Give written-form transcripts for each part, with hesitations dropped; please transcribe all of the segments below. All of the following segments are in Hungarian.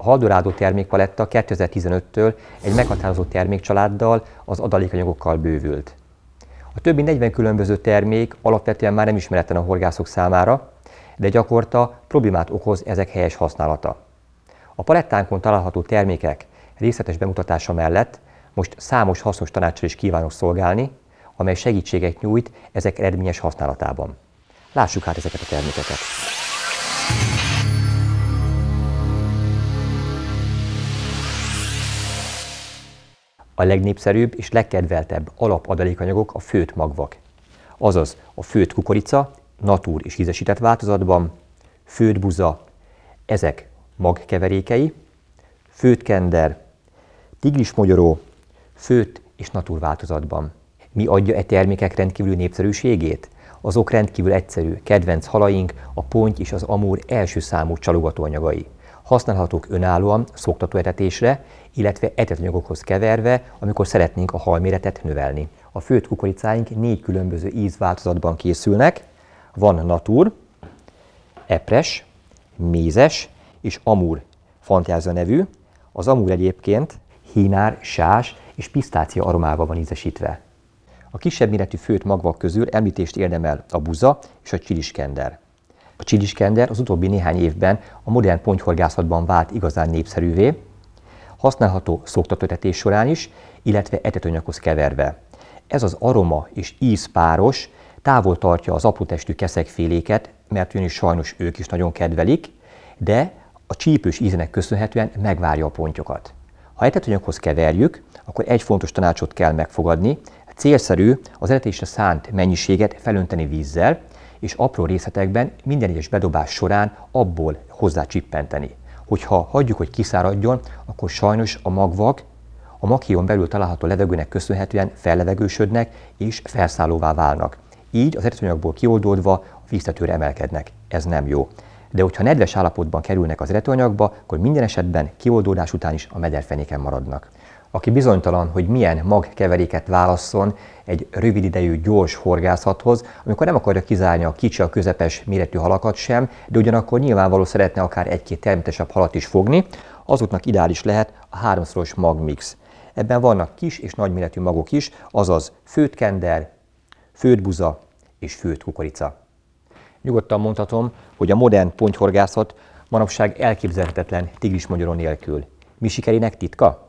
Haldorádó termékpaletta 2015-től egy meghatározó termékcsaláddal, az adalékanyagokkal bővült. A többi 40 különböző termék alapvetően már nem ismeretlen a horgászok számára, de gyakorta problémát okoz ezek helyes használata. A palettánkon található termékek részletes bemutatása mellett most számos hasznos tanáccsal is kívánok szolgálni, amely segítséget nyújt ezek eredményes használatában. Lássuk hát ezeket a termékeket. A legnépszerűbb és legkedveltebb alapadalékanyagok a főtt magvak, azaz a főtt kukorica, natúr és ízesített változatban, főtt buza, ezek magkeverékei, főtt kender, tigrismogyoró, főtt és natúr változatban. Mi adja e termékek rendkívüli népszerűségét? Azok rendkívül egyszerű, kedvenc halaink, a ponty és az amúr első számú csalogatóanyagai. Használhatók önállóan szoktatóetetésre, illetve etetanyagokhoz keverve, amikor szeretnénk a halméretet növelni. A főtt kukoricáink 4 különböző ízváltozatban készülnek. Van natúr, epres, mézes és amúr fantázia nevű. Az amúr egyébként hínár, sás és pisztácia aromával van ízesítve. A kisebb méretű főtt magvak közül említést érdemel a buza és a csiliskender. A csiliskender az utóbbi néhány évben a modern pontyhorgászatban vált igazán népszerűvé, használható szoktatóetetés során is, illetve etetőanyaghoz keverve. Ez az aroma és íz páros távol tartja az aprótestű keszegféléket, mert ugyanis sajnos ők is nagyon kedvelik, de a csípős ízének köszönhetően megvárja a pontyokat. Ha etetőanyaghoz keverjük, akkor egy fontos tanácsot kell megfogadni. Célszerű az etetésre szánt mennyiséget felönteni vízzel, és apró részletekben minden egyes bedobás során abból hozzá csippenteni. Hogyha hagyjuk, hogy kiszáradjon, akkor sajnos a magvak a maghéjon belül található levegőnek köszönhetően fellevegősödnek és felszállóvá válnak. Így az etetőanyagból kioldódva a víztetőre emelkednek. Ez nem jó. De hogyha nedves állapotban kerülnek az etetőanyagba, akkor minden esetben kioldódás után is a mederfenéken maradnak. Aki bizonytalan, hogy milyen magkeveréket válasszon egy rövid idejű gyors horgászathoz, amikor nem akarja kizárni a kicsi, a közepes méretű halakat sem, de ugyanakkor nyilvánvaló szeretne akár egy-két természetesebb halat is fogni, azoknak ideális lehet a 3-szoros magmix. Ebben vannak kis és nagy méretű magok is, azaz főtt kender, főtt buza és főtt kukorica. Nyugodtan mondhatom, hogy a modern pontyhorgászat manapság elképzelhetetlen tigrismogyoró nélkül. Mi sikerének titka?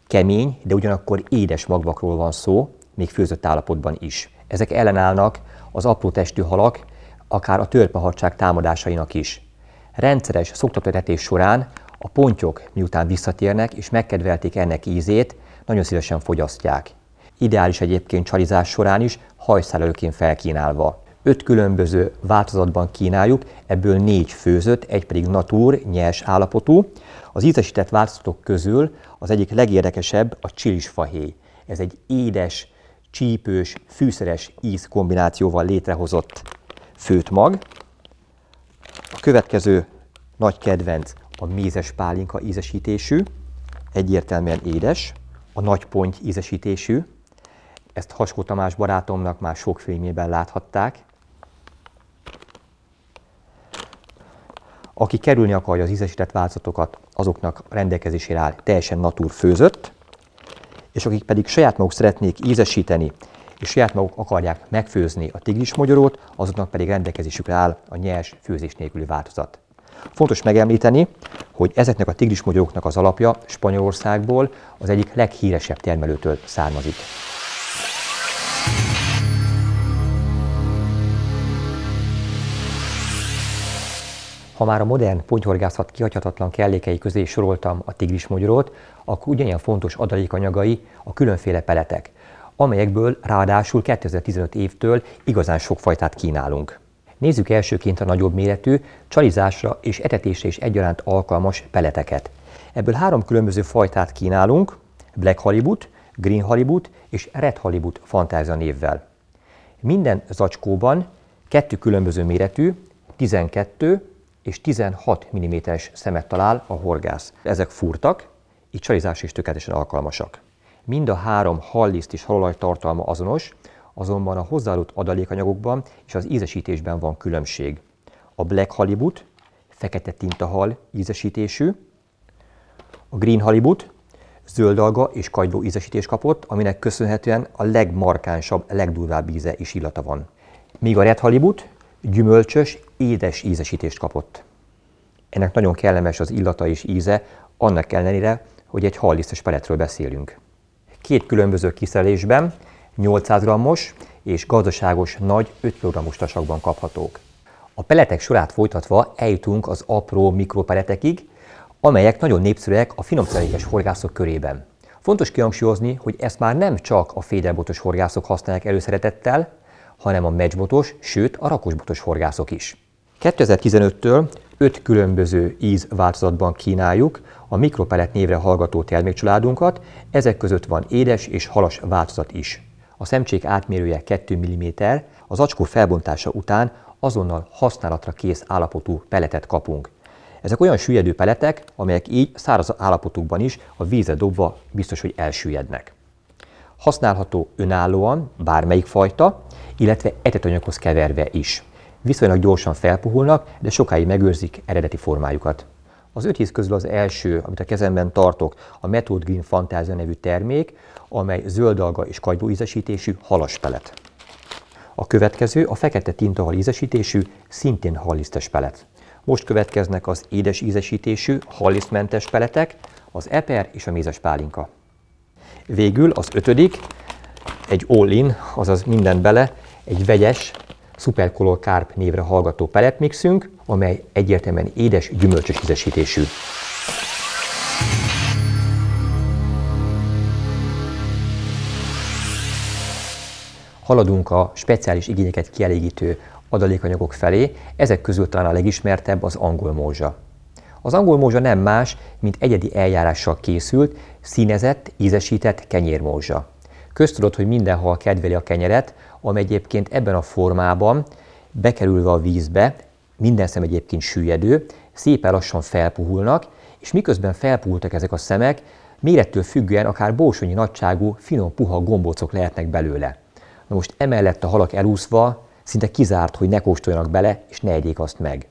Kemény, de ugyanakkor édes magvakról van szó, még főzött állapotban is. Ezek ellenállnak az apró testű halak, akár a törpehadság támadásainak is. Rendszeres szoktatóetetés során a pontyok miután visszatérnek és megkedvelték ennek ízét, nagyon szívesen fogyasztják. Ideális egyébként csalizás során is, hajszálelőként felkínálva. 5 különböző változatban kínáljuk, ebből 4 főzött, egy pedig natúr, nyers állapotú. Az ízesített változatok közül az egyik legérdekesebb a csilisfahéj. Ez egy édes, csípős, fűszeres íz kombinációval létrehozott főtt mag. A következő nagy kedvenc a mézes pálinka ízesítésű, egyértelműen édes, a nagy ponty ízesítésű. Ezt Haskó Tamás barátomnak már sok filmjében láthatták. Aki kerülni akarja az ízesített változatokat, azoknak rendelkezésére áll teljesen natúr főzött, és akik pedig saját maguk szeretnék ízesíteni, és saját maguk akarják megfőzni a tigrismogyorót, azoknak pedig rendelkezésükre áll a nyers főzés nélküli változat. Fontos megemlíteni, hogy ezeknek a tigrismogyoróknak az alapja Spanyolországból az egyik leghíresebb termelőtől származik. Ha már a modern pontyhorgászat kihagyhatatlan kellékei közé soroltam a tigrismogyorót, akkor ugyanilyen fontos adalékanyagai a különféle peletek, amelyekből ráadásul 2015 évtől igazán sok fajtát kínálunk. Nézzük elsőként a nagyobb méretű, csalizásra és etetésre is egyaránt alkalmas peleteket. Ebből 3 különböző fajtát kínálunk, Black Halibut, Green Halibut és Red Halibut fantázia névvel. Minden zacskóban 2 különböző méretű, 12 és 16 mm-es szemet talál a horgász. Ezek furtak, így csalizásra is tökéletesen alkalmasak. Mind a 3 halliszt és halolaj tartalma azonos, azonban a hozzáadott adalékanyagokban és az ízesítésben van különbség. A Black Halibut fekete tintahal ízesítésű, A green halibut zöldalga és kagyló ízesítést kapott, aminek köszönhetően a legmarkánsabb, legdurvább íze és illata van. Míg a red halibut gyümölcsös, édes ízesítést kapott. Ennek nagyon kellemes az illata és íze, annak ellenére, hogy egy hallisztes peletről beszélünk. Két különböző kiszerelésben 800 g-os és gazdaságos nagy 5 kg-os tasakban kaphatók. A peletek sorát folytatva eljutunk az apró mikropeletekig, amelyek nagyon népszerűek a finomszerékes horgászok körében. Fontos kihangsúlyozni, hogy ezt már nem csak a féderbotos horgászok használják előszeretettel, hanem a meccsbotos, sőt a rakosbotos horgászok is. 2015-től 5 különböző ízváltozatban kínáljuk a mikropelet névre hallgató termékcsaládunkat, ezek között van édes és halas változat is. A szemcsék átmérője 2 mm, az acskó felbontása után azonnal használatra kész állapotú peletet kapunk. Ezek olyan süllyedő peletek, amelyek így száraz állapotukban is a vízre dobva biztos, hogy elsüllyednek. Használható önállóan bármelyik fajta, illetve etetanyaghoz keverve is. Viszonylag gyorsan felpuhulnak, de sokáig megőrzik eredeti formájukat. Az 5 íz közül az első, amit a kezemben tartok, a Method Green Fantasia nevű termék, amely zöldalga és kagyló ízesítésű halas pelet. A következő a fekete tintahal ízesítésű, szintén hallisztes pelet. Most következnek az édes ízesítésű, hallisztmentes peletek, az eper és a mézes pálinka. Végül az 5. egy all-in, azaz mindent bele, egy vegyes, Supercolor Carp névre hallgató peletmixünk, amely egyértelműen édes, gyümölcsös ízesítésű. Haladunk a speciális igényeket kielégítő adalékanyagok felé, ezek közül talán a legismertebb az angol morzsa. Az angol morzsa nem más, mint egyedi eljárással készült, színezett, ízesített kenyérmorzsa. Köztudott, hogy minden hal kedveli a kenyeret, amely egyébként ebben a formában, bekerülve a vízbe, minden szem egyébként süllyedő, szépen lassan felpuhulnak, és miközben felpuhultak ezek a szemek, mérettől függően akár borsonyi nagyságú, finom puha gombócok lehetnek belőle. Na most emellett a halak elúszva szinte kizárt, hogy ne kóstoljanak bele, és ne egyék azt meg.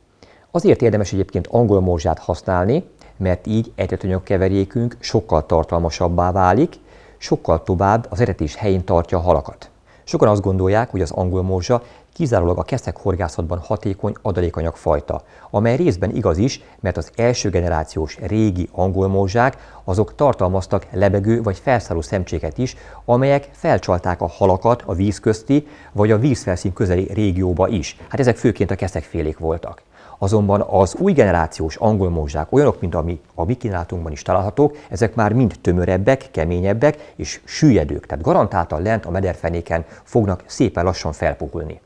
Azért érdemes egyébként angol morzsát használni, mert így etetanyagkeverékünk sokkal tartalmasabbá válik, sokkal tovább az etetés helyén tartja a halakat. Sokan azt gondolják, hogy az angol morzsa kizárólag a keszekhorgászatban hatékony adalékanyagfajta, amely részben igaz is, mert az első generációs régi angol morzsák azok tartalmaztak lebegő vagy felszálló szemcséket is, amelyek felcsalták a halakat a víz közti vagy a vízfelszín közeli régióba is. Hát ezek főként a keszekfélék voltak. Azonban az új generációs angol morzsák olyanok, mint ami a mi kínálatunkban is találhatók, ezek már mind tömörebbek, keményebbek és süllyedők, tehát garantáltan lent a mederfenéken fognak szépen lassan felpuhulni.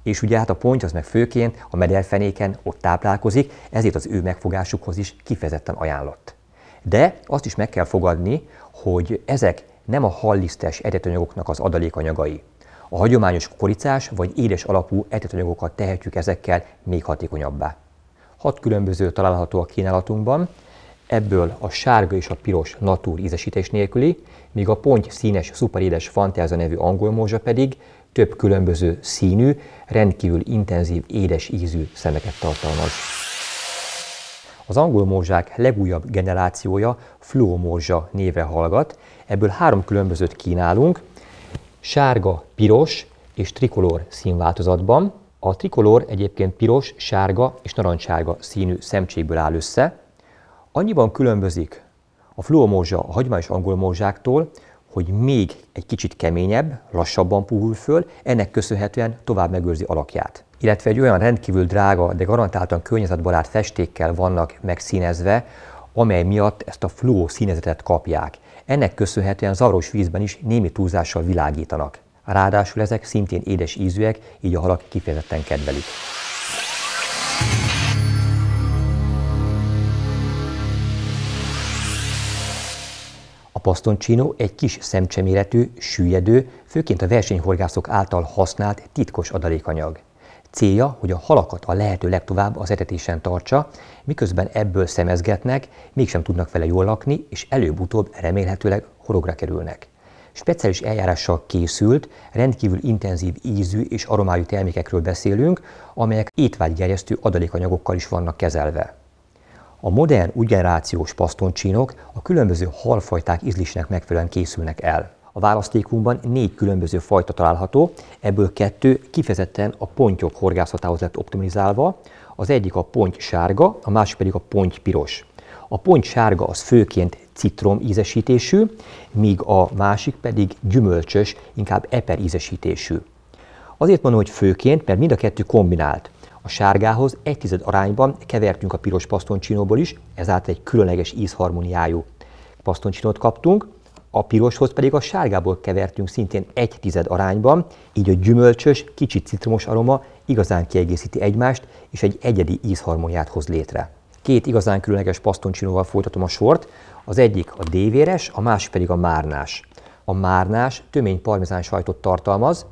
És ugye hát a ponty az meg főként a mederfenéken ott táplálkozik, ezért az ő megfogásukhoz is kifejezetten ajánlott. De azt is meg kell fogadni, hogy ezek nem a hallisztes etetanyagoknak az adalékanyagai. A hagyományos kukoricás vagy édes alapú etetanyagokat tehetjük ezekkel még hatékonyabbá. 6 különböző található a kínálatunkban, ebből a sárga és a piros natúr ízesítés nélküli, míg a ponty színes, szuperédes Fantasia nevű angol morzsa pedig több különböző színű, rendkívül intenzív, édes ízű szemeket tartalmaz. Az angol morzsák legújabb generációja fluo morzsa névre hallgat, ebből 3 különbözőt kínálunk, sárga, piros és trikolor színváltozatban. A trikolor egyébként piros, sárga és narancssárga színű szemcsékből áll össze. Annyiban különbözik a fluo morzsa a hagyományos angol morzsáktól, hogy még egy kicsit keményebb, lassabban puhul föl, ennek köszönhetően tovább megőrzi alakját. Illetve egy olyan rendkívül drága, de garantáltan környezetbarát festékkel vannak megszínezve, amely miatt ezt a fluo színezetet kapják. Ennek köszönhetően zavaros vízben is némi túlzással világítanak. Ráadásul ezek szintén édes ízűek, így a halak kifejezetten kedvelik. A pastoncino egy kis szemcseméretű, süllyedő, főként a versenyhorgászok által használt titkos adalékanyag. Célja, hogy a halakat a lehető legtovább az etetésen tartsa, miközben ebből szemezgetnek, mégsem tudnak vele jól lakni, és előbb-utóbb remélhetőleg horogra kerülnek. Speciális eljárással készült, rendkívül intenzív ízű és aromájú termékekről beszélünk, amelyek étvágygerjesztő adalékanyagokkal is vannak kezelve. A modern új generációs pasztoncsínok a különböző halfajták ízlésének megfelelően készülnek el. A választékunkban 4 különböző fajta található, ebből 2 kifejezetten a pontyok horgászatához lett optimalizálva, az egyik a ponty sárga, a másik pedig a ponty piros. A ponty sárga az főként citrom ízesítésű, míg a másik pedig gyümölcsös, inkább eper ízesítésű. Azért mondom, hogy főként, mert mind a 2 kombinált. A sárgához 1/10 arányban kevertünk a piros pasztoncsinóból is, ezáltal egy különleges ízharmóniájú pasztoncsinót kaptunk, a piroshoz pedig a sárgából kevertünk szintén 1/10 arányban, így a gyümölcsös, kicsit citromos aroma igazán kiegészíti egymást, és egy egyedi ízharmóniát hoz létre. 2 igazán különleges pasztoncsinóval folytatom a sort, az egyik a dévéres, a másik pedig a márnás. A márnás tömény parmezán sajtot tartalmaz,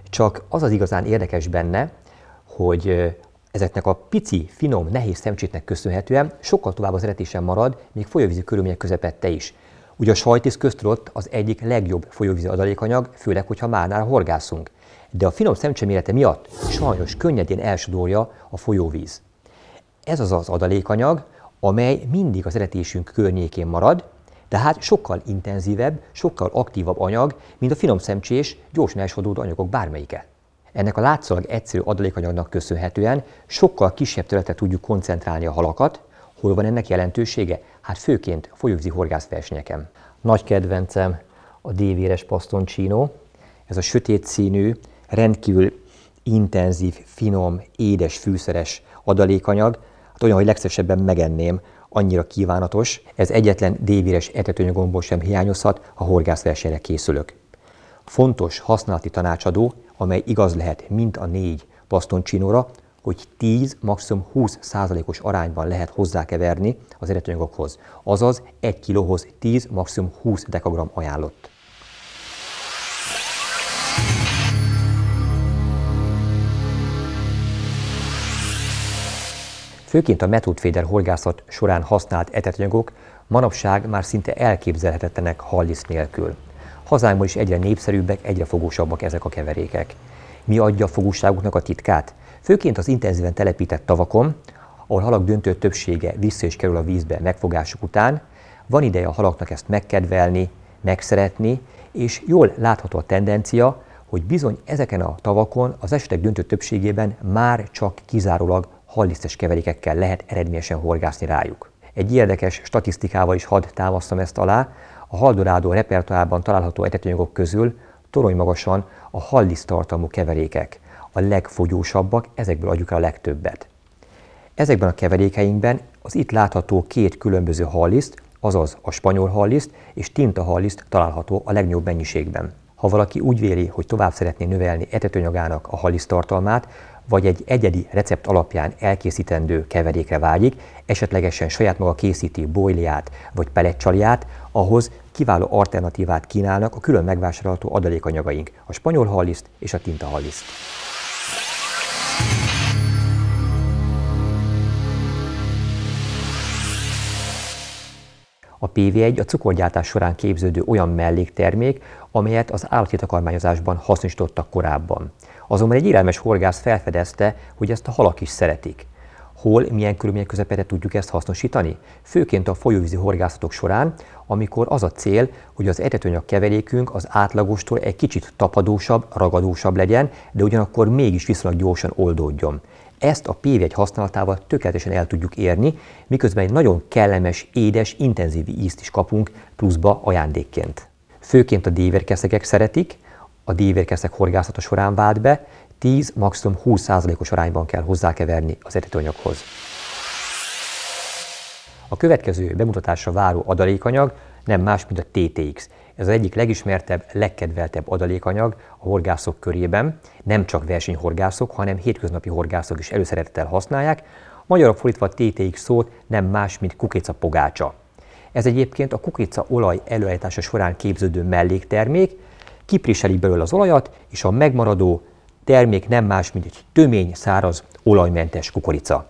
csak az az igazán érdekes benne, hogy ezeknek a pici, finom, nehéz szemcsétnek köszönhetően sokkal tovább az eretésen marad, még folyóvízi körülmények közepette is. Ugye a sajtész köztudott az egyik legjobb folyóvízi adalékanyag, főleg, hogyha márnára horgászunk. De a finom szemcse mérete miatt sajnos könnyedén elsodorja a folyóvíz. Ez az az adalékanyag, amely mindig az eretésünk környékén marad, de hát sokkal intenzívebb, sokkal aktívabb anyag, mint a finom szemcsés, gyorsan elsodódó anyagok bármelyike. Ennek a látszólag egyszerű adalékanyagnak köszönhetően sokkal kisebb területre tudjuk koncentrálni a halakat. Hol van ennek jelentősége? Hát főként a folyóvízi horgászversenyeken. Nagy kedvencem a dévéres pasztoncsínó. Ez a sötét színű, rendkívül intenzív, finom, édes, fűszeres adalékanyag. Hát olyan, hogy legszívesebben megenném, annyira kívánatos. Ez egyetlen dévéres etetőanyagomból sem hiányozhat, ha horgászversenyre készülök. Fontos használati tanácsadó, amely igaz lehet mind a 4 pasztoncsinóra, hogy 10, maximum 20%-os arányban lehet hozzákeverni az eredetanyagokhoz. Azaz 1 kilóhoz 10, maximum 20 dekagram ajánlott. Főként a metódféder horgászat során használt etetanyagok manapság már szinte elképzelhetetlenek halliszt nélkül. Hazánkban is egyre népszerűbbek, egyre fogósabbak ezek a keverékek. Mi adja a fogóságuknak a titkát? Főként az intenzíven telepített tavakon, ahol halak döntő többsége vissza is kerül a vízbe megfogásuk után, van ideje a halaknak ezt megkedvelni, megszeretni, és jól látható a tendencia, hogy bizony ezeken a tavakon az esetek döntő többségében már csak kizárólag hallisztes keverékekkel lehet eredményesen horgászni rájuk. Egy érdekes statisztikával is hadd támasztam ezt alá, a Haldorádó repertoárban található etetőanyagok közül toronymagasan a hallisz tartalmú keverékek. A legfogyósabbak, ezekből adjuk el a legtöbbet. Ezekben a keverékeinkben az itt látható 2 különböző halliszt, azaz a spanyol halliszt és tintahalliszt található a legnagyobb mennyiségben. Ha valaki úgy véli, hogy tovább szeretné növelni etetőanyagának a hallisz tartalmát, vagy egy egyedi recept alapján elkészítendő keverékre vágyik, esetlegesen saját maga készíti bojliát vagy pelettcsalját, ahhoz kiváló alternatívát kínálnak a külön megvásárolható adalékanyagaink, a spanyol halliszt és a tintahalliszt. A PV1 a cukorgyártás során képződő olyan melléktermék, amelyet az állati takarmányozásban hasznosítottak korábban. Azonban egy élelmes horgász felfedezte, hogy ezt a halak is szeretik. Hol, milyen körülmények közepette tudjuk ezt hasznosítani? Főként a folyóvízi horgászatok során, amikor az a cél, hogy az etetőanyag keverékünk az átlagostól egy kicsit tapadósabb, ragadósabb legyen, de ugyanakkor mégis viszonylag gyorsan oldódjon. Ezt a PV1 használatával tökéletesen el tudjuk érni, miközben egy nagyon kellemes, édes, intenzív ízt is kapunk pluszba ajándékként. Főként a dévérkeszegek szeretik, a dévérkeszeg horgászata során vált be, 10, maximum 20%-os arányban kell hozzákeverni az etetőanyaghoz. A következő bemutatásra váró adalékanyag nem más, mint a TTX. Ez az egyik legismertebb, legkedveltebb adalékanyag a horgászok körében. Nem csak versenyhorgászok, hanem hétköznapi horgászok is előszeretettel használják. Magyarul fordítva a TTX szót nem más, mint kukoricapogácsa. Ez egyébként a kukorica olaj előállítása során képződő melléktermék, kipriselik belőle az olajat, és a megmaradó termék nem más, mint egy tömény, száraz, olajmentes kukorica.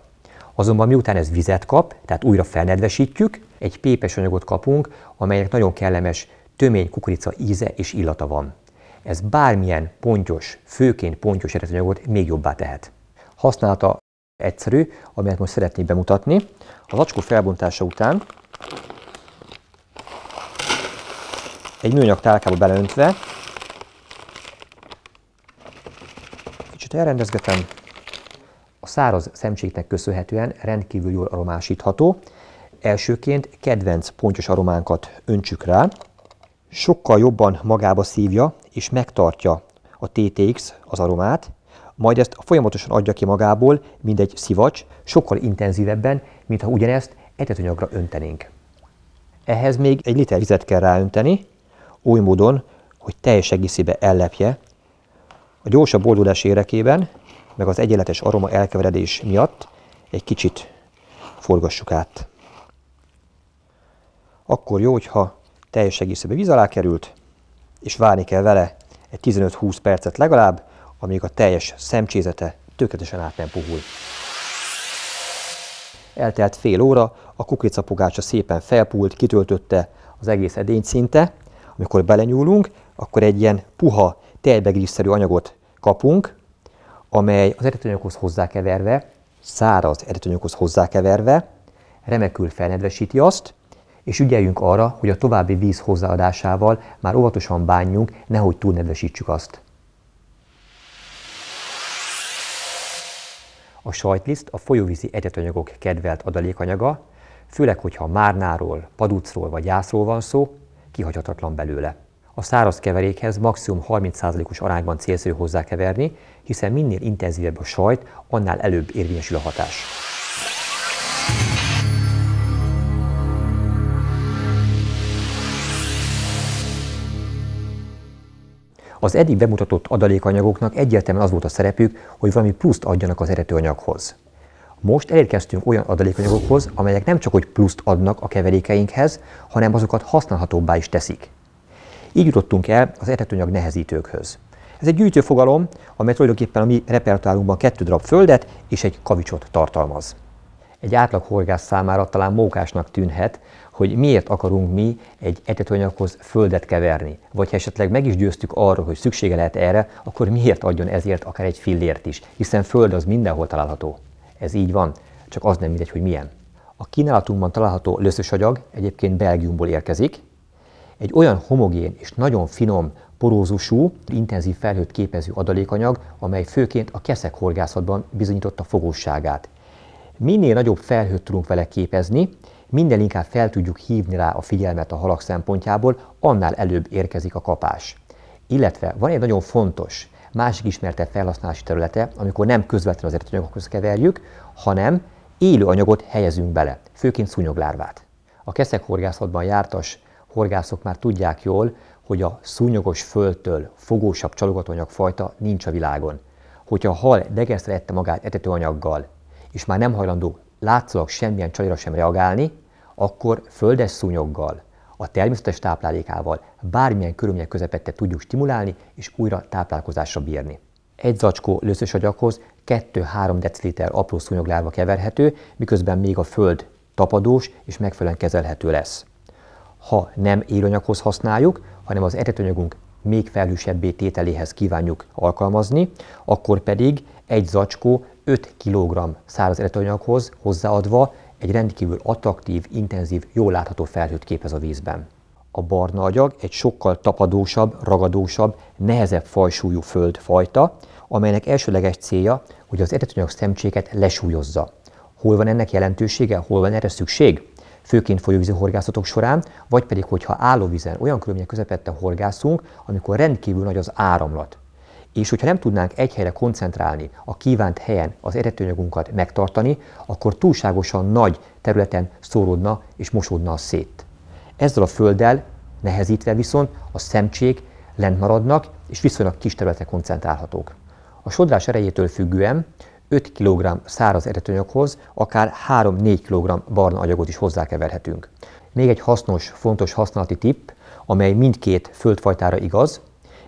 Azonban miután ez vizet kap, tehát újra felnedvesítjük, egy pépes anyagot kapunk, amelynek nagyon kellemes tömény kukorica íze és illata van. Ez bármilyen pontyos, főként pontyos eredetőanyagot még jobbá tehet. Használata egyszerű, amelyet most szeretnék bemutatni. A zacskó felbontása után egy műanyag tálkába beleöntve, kicsit elrendezgetem, a száraz szemcséknek köszönhetően rendkívül jól aromásítható. Elsőként kedvenc pontyos arománkat öntsük rá, sokkal jobban magába szívja és megtartja a TTX az aromát, majd ezt folyamatosan adja ki magából, mint egy szivacs, sokkal intenzívebben, mintha ugyanezt etetőanyagra öntenénk. Ehhez még 1 liter vizet kell ráönteni, oly módon, hogy teljes egészében ellepje. A gyorsabb oldódás érdekében, meg az egyenletes aroma elkeveredés miatt egy kicsit forgassuk át. Akkor jó, hogyha teljes egészében víz alá került, és várni kell vele egy 15-20 percet legalább, amíg a teljes szemcsézete tökéletesen át nem puhul. Eltelt fél óra, a kukoricapogácsa szépen felpult, kitöltötte az egész edényt szinte. Amikor belenyúlunk, akkor egy ilyen puha, tejbegrízszerű anyagot kapunk, amely az etetőanyaghoz hozzákeverve, száraz etetőanyaghoz hozzákeverve, remekül felnedvesíti azt, és ügyeljünk arra, hogy a további víz hozzáadásával már óvatosan bánjunk, nehogy túlnedvesítsük azt. A sajtliszt a folyóvízi etetőanyagok kedvelt adalékanyaga, főleg, hogyha márnáról, paducról vagy jászról van szó, kihagyhatatlan belőle. A száraz keverékhez maximum 30%-os arányban célszerű hozzákeverni, hiszen minél intenzívebb a sajt, annál előbb érvényesül a hatás. Az eddig bemutatott adalékanyagoknak egyértelműen az volt a szerepük, hogy valami pluszt adjanak az eredetőanyaghoz. Most elérkeztünk olyan adalékanyagokhoz, amelyek nem csak hogy pluszt adnak a keverékeinkhez, hanem azokat használhatóbbá is teszik. Így jutottunk el az eredetőanyag nehezítőkhöz. Ez egy gyűjtőfogalom, amely tulajdonképpen a mi repertoárunkban 2 darab földet és egy kavicsot tartalmaz. Egy átlag horgász számára talán mókásnak tűnhet, hogy miért akarunk mi egy etetőanyaghoz földet keverni. Vagy ha esetleg meg is győztük arról, hogy szüksége lehet erre, akkor miért adjon ezért akár egy fillért is, hiszen föld az mindenhol található. Ez így van, csak az nem mindegy, hogy milyen. A kínálatunkban található löszösanyag egyébként Belgiumból érkezik. Egy olyan homogén és nagyon finom, porózusú, intenzív felhőt képező adalékanyag, amely főként a keszek horgászatban bizonyította fogósságát. Minél nagyobb felhőt tudunk vele képezni, minél inkább fel tudjuk hívni rá a figyelmet a halak szempontjából, annál előbb érkezik a kapás. Illetve van egy nagyon fontos, másik ismertebb felhasználási területe, amikor nem közvetlenül az eredetőanyagokhoz keverjük, hanem élő anyagot helyezünk bele, főként szúnyoglárvát. A keszekhorgászatban jártas horgászok már tudják jól, hogy a szúnyogos földtől fogósabb csalogatóanyagfajta nincs a világon. Hogyha a hal degeszre ette magát etetőanyaggal, és már nem hajlandó látszólag semmilyen csalira sem reagálni, akkor földes szúnyoggal, a természetes táplálékával bármilyen körülmények közepette tudjuk stimulálni és újra táplálkozásra bírni. Egy zacskó löszösanyaghoz 2-3 deciliter apró szúnyoglárva keverhető, miközben még a föld tapadós és megfelelően kezelhető lesz. Ha nem élőanyaghoz használjuk, hanem az etetőanyagunk még felhősebbé tételéhez kívánjuk alkalmazni, akkor pedig egy zacskó 5 kg száraz eredetőanyaghoz hozzáadva egy rendkívül attraktív, intenzív, jól látható felhőt képez a vízben. A barna agyag egy sokkal tapadósabb, ragadósabb, nehezebb fajsúlyú földfajta, amelynek elsőleges célja, hogy az eredetőanyag szemcséket lesúlyozza. Hol van ennek jelentősége, hol van erre szükség? Főként folyóvízi horgászatok során, vagy pedig, hogyha állóvízen olyan körülmények közepette horgászunk, amikor rendkívül nagy az áramlat. És hogyha nem tudnánk egy helyre koncentrálni, a kívánt helyen az eredetőanyagunkat megtartani, akkor túlságosan nagy területen szóródna és mosódna szét. Ezzel a földdel nehezítve viszont a szemcsék lent maradnak és viszonylag kis területre koncentrálhatók. A sodrás erejétől függően 5 kg száraz eredetőanyaghoz akár 3-4 kg barna agyagot is hozzákeverhetünk. Még egy hasznos, fontos használati tipp, amely mindkét földfajtára igaz.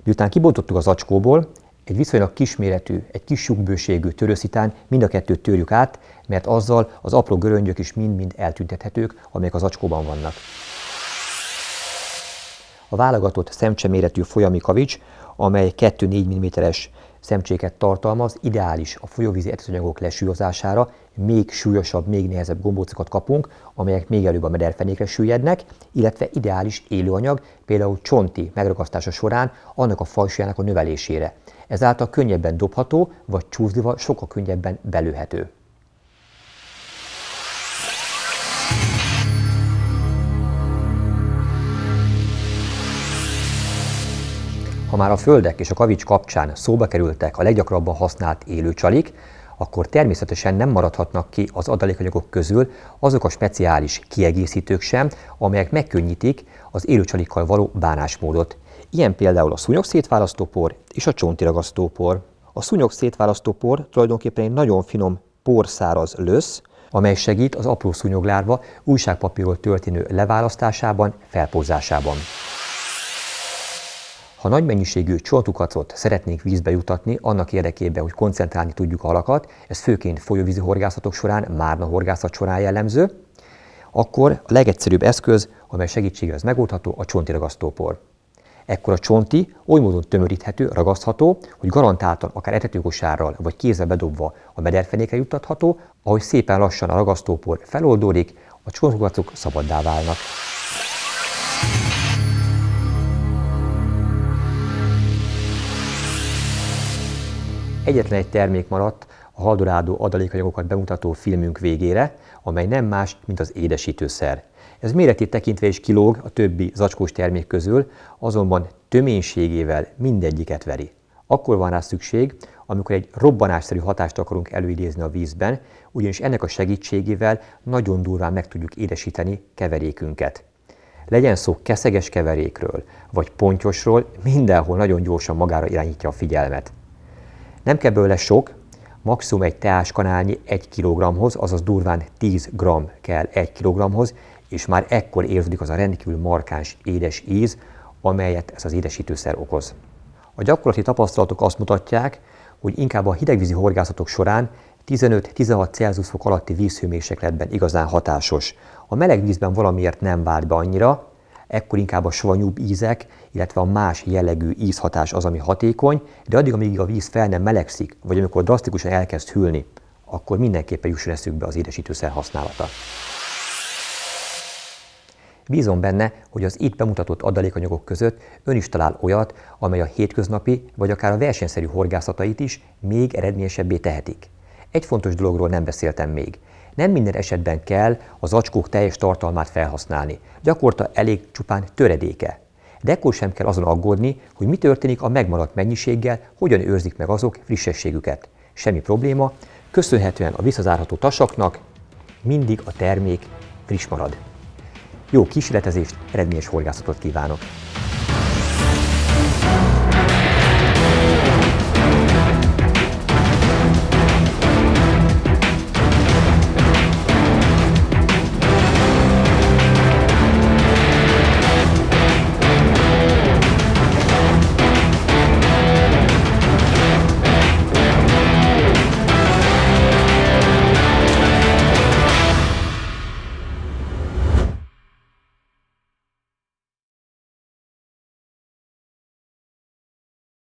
Miután kibontottuk az zacskóból, egy viszonylag kisméretű, egy kis lyukbőségű törőszitán mind a kettőt törjük át, mert azzal az apró göröngyök is mind-mind eltüntethetők, amelyek az zacskóban vannak. A válogatott szemcseméretű folyami kavics, amely 2-4 mm-es szemcséket tartalmaz, ideális a folyóvízi etetőanyagok lesúlyozására, még súlyosabb, még nehezebb gombócokat kapunk, amelyek még előbb a mederfenékre süllyednek, illetve ideális élőanyag, például csonti megragasztása során annak a fajsúlyának a növelésére. Ezáltal könnyebben dobható, vagy csúszdival sokkal könnyebben belőhető. Ha már a földek és a kavics kapcsán szóba kerültek a leggyakrabban használt élőcsalik, akkor természetesen nem maradhatnak ki az adalékanyagok közül azok a speciális kiegészítők sem, amelyek megkönnyítik az élőcsalikkal való bánásmódot. Ilyen például a szúnyogszétválasztópor és a csontiragasztópor. A szúnyogszétválasztópor tulajdonképpen egy nagyon finom porszáraz lösz, amely segít az apró szúnyoglárva újságpapírról történő leválasztásában, felporzásában. Ha nagy mennyiségű csontukacot szeretnénk vízbe jutatni, annak érdekében, hogy koncentrálni tudjuk a halakat, ez főként folyóvízi horgászatok során, márnahorgászat során jellemző, akkor a legegyszerűbb eszköz, amely segítségével ez megoldható, a csontiragasztópor. Ekkor a csonti oly módon tömöríthető, ragasztható, hogy garantáltan akár etetőkosárral vagy kézzel bedobva a mederfenékre juttatható, ahogy szépen lassan a ragasztópor feloldódik, a csontukacok szabaddá válnak. Egyetlen egy termék maradt a Haldorado adalékanyagokat bemutató filmünk végére, amely nem más, mint az édesítőszer. Ez méretét tekintve is kilóg a többi zacskós termék közül, azonban töménységével mindegyiket veri. Akkor van rá szükség, amikor egy robbanásszerű hatást akarunk előidézni a vízben, ugyanis ennek a segítségével nagyon durván meg tudjuk édesíteni keverékünket. Legyen szó keszeges keverékről, vagy pontyosról, mindenhol nagyon gyorsan magára irányítja a figyelmet. Nem kell belőle sok, maximum egy teáskanálnyi 1 kg-hoz, azaz durván 10 g kell 1 kg-hoz, és már ekkor érződik az a rendkívül markáns édes íz, amelyet ez az édesítőszer okoz. A gyakorlati tapasztalatok azt mutatják, hogy inkább a hidegvízi horgászatok során 15-16 Celsius fok alatti vízhőmérsékletben igazán hatásos. A meleg vízben valamiért nem vált be annyira, ekkor inkább a savanyúbb ízek, illetve a más jellegű ízhatás az, ami hatékony, de addig, amíg a víz fel nem melegszik, vagy amikor drasztikusan elkezd hűlni, akkor mindenképpen jusson eszükbe az édesítőszer használata. Bízom benne, hogy az itt bemutatott adalékanyagok között ön is talál olyat, amely a hétköznapi, vagy akár a versenyszerű horgászatait is még eredményesebbé tehetik. Egy fontos dologról nem beszéltem még. Nem minden esetben kell a zacskók teljes tartalmát felhasználni. Gyakorta elég csupán töredéke. De ekkor sem kell azon aggódni, hogy mi történik a megmaradt mennyiséggel, hogyan őrzik meg azok frissességüket. Semmi probléma, köszönhetően a visszazárható tasaknak mindig a termék friss marad. Jó kísérletezést, eredményes horgászatot kívánok!